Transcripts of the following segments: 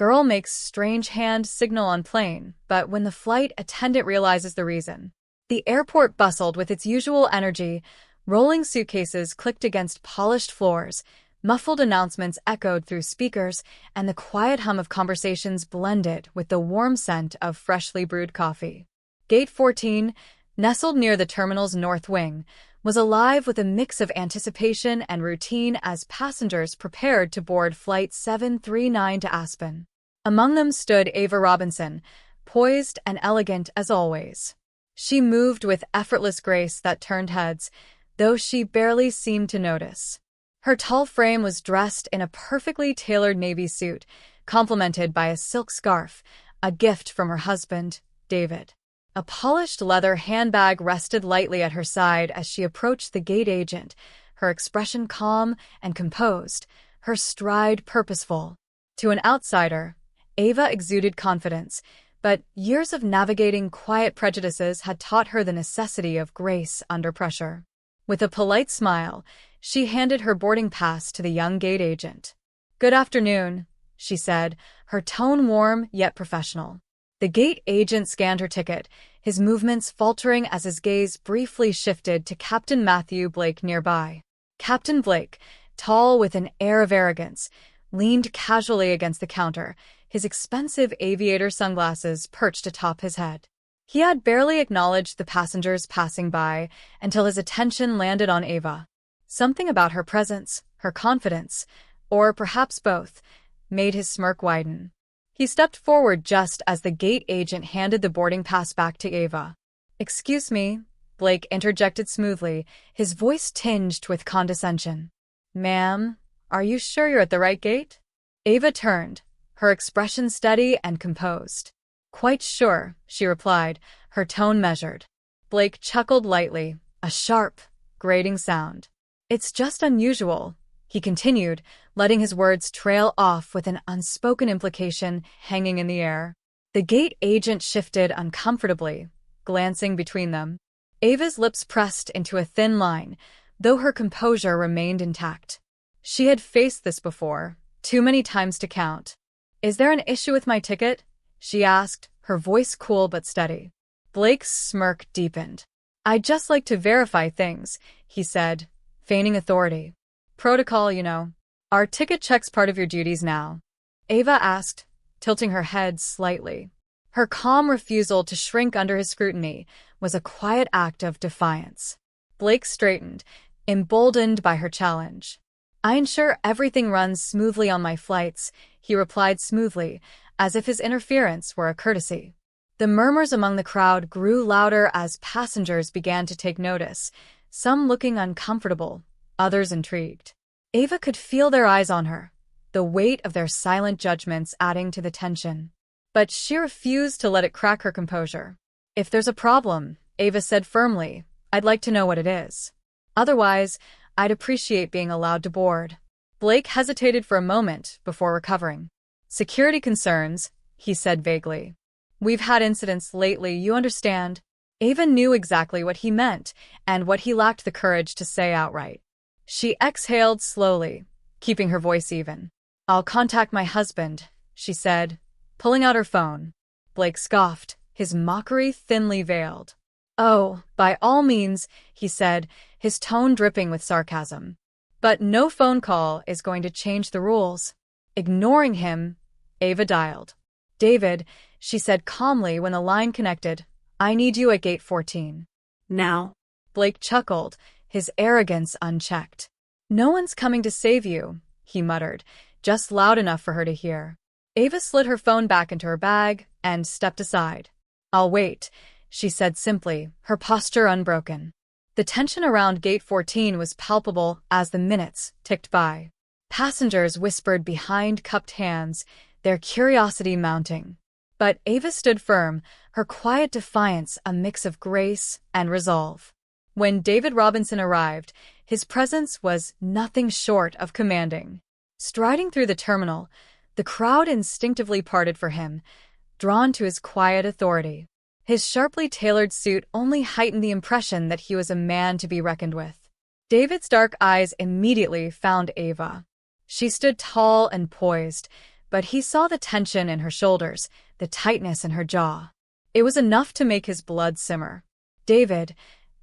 Girl makes strange hand signal on plane, but when the flight attendant realizes the reason. The airport bustled with its usual energy. Rolling suitcases clicked against polished floors, muffled announcements echoed through speakers, and the quiet hum of conversations blended with the warm scent of freshly brewed coffee. Gate 14, nestled near the terminal's north wing, was alive with a mix of anticipation and routine as passengers prepared to board Flight 739 to Aspen. Among them stood Ava Robinson, poised and elegant as always. She moved with effortless grace that turned heads, though she barely seemed to notice. Her tall frame was dressed in a perfectly tailored navy suit, complemented by a silk scarf, a gift from her husband, David. A polished leather handbag rested lightly at her side as she approached the gate agent, her expression calm and composed, her stride purposeful. To an outsider, Ava exuded confidence, but years of navigating quiet prejudices had taught her the necessity of grace under pressure. With a polite smile, she handed her boarding pass to the young gate agent. "Good afternoon," she said, her tone warm yet professional. The gate agent scanned her ticket, his movements faltering as his gaze briefly shifted to Captain Matthew Blake nearby. Captain Blake, tall with an air of arrogance, leaned casually against the counter, his expensive aviator sunglasses perched atop his head. He had barely acknowledged the passengers passing by until his attention landed on Ava. Something about her presence, her confidence, or perhaps both, made his smirk widen. He stepped forward just as the gate agent handed the boarding pass back to Ava. "Excuse me," Blake interjected smoothly, his voice tinged with condescension. "Ma'am, are you sure you're at the right gate?" Ava turned, her expression steady and composed. "Quite sure," she replied, her tone measured. Blake chuckled lightly, a sharp, grating sound. "It's just unusual," he continued, letting his words trail off with an unspoken implication hanging in the air. The gate agent shifted uncomfortably, glancing between them. Ava's lips pressed into a thin line, though her composure remained intact. She had faced this before, too many times to count. "Is there an issue with my ticket?" she asked, her voice cool but steady. Blake's smirk deepened. "I'd just like to verify things," he said, feigning authority. "Protocol, you know. Are ticket checks part of your duties now?" Ava asked, tilting her head slightly. Her calm refusal to shrink under his scrutiny was a quiet act of defiance. Blake straightened, emboldened by her challenge. "I ensure everything runs smoothly on my flights," he replied smoothly, as if his interference were a courtesy. The murmurs among the crowd grew louder as passengers began to take notice, some looking uncomfortable, others intrigued. Ava could feel their eyes on her, the weight of their silent judgments adding to the tension. But she refused to let it crack her composure. "If there's a problem," Ava said firmly, "I'd like to know what it is. Otherwise, I'd appreciate being allowed to board." Blake hesitated for a moment before recovering. "Security concerns," he said vaguely. "We've had incidents lately, you understand." Ava knew exactly what he meant and what he lacked the courage to say outright. She exhaled slowly, keeping her voice even. "I'll contact my husband," she said, pulling out her phone. Blake scoffed, his mockery thinly veiled. "Oh, by all means," he said, his tone dripping with sarcasm. "But no phone call is going to change the rules." Ignoring him, Ava dialed. "David," she said calmly when the line connected, "I need you at gate 14. Now?" Blake chuckled, his arrogance unchecked. "No one's coming to save you," he muttered, just loud enough for her to hear. Ava slid her phone back into her bag and stepped aside. "I'll wait," she said simply, her posture unbroken. The tension around gate 14 was palpable as the minutes ticked by. Passengers whispered behind cupped hands, their curiosity mounting. But Ava stood firm, her quiet defiance a mix of grace and resolve. When David Robinson arrived, his presence was nothing short of commanding. Striding through the terminal, the crowd instinctively parted for him, drawn to his quiet authority. His sharply tailored suit only heightened the impression that he was a man to be reckoned with. David's dark eyes immediately found Ava. She stood tall and poised, but he saw the tension in her shoulders, the tightness in her jaw. It was enough to make his blood simmer. "David,"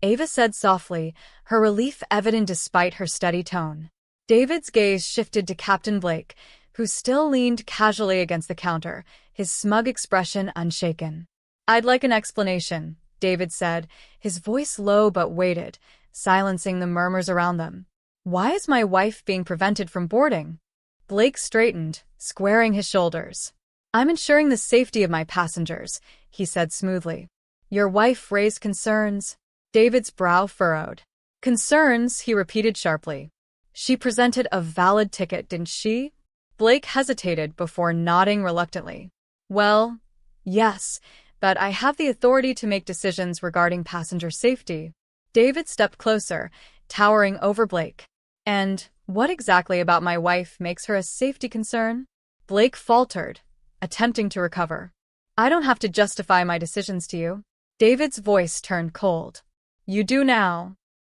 Ava said softly, her relief evident despite her steady tone. David's gaze shifted to Captain Blake, who still leaned casually against the counter, his smug expression unshaken. "I'd like an explanation," David said, his voice low but weighted, silencing the murmurs around them. "Why is my wife being prevented from boarding?" Blake straightened, squaring his shoulders. "I'm ensuring the safety of my passengers," he said smoothly. "Your wife raised concerns." David's brow furrowed. "Concerns," he repeated sharply. "She presented a valid ticket, didn't she?" Blake hesitated before nodding reluctantly. "Well, yes, but I have the authority to make decisions regarding passenger safety." David stepped closer, towering over Blake. "And what exactly about my wife makes her a safety concern?" Blake faltered, attempting to recover. "I don't have to justify my decisions to you." David's voice turned cold. "You do now."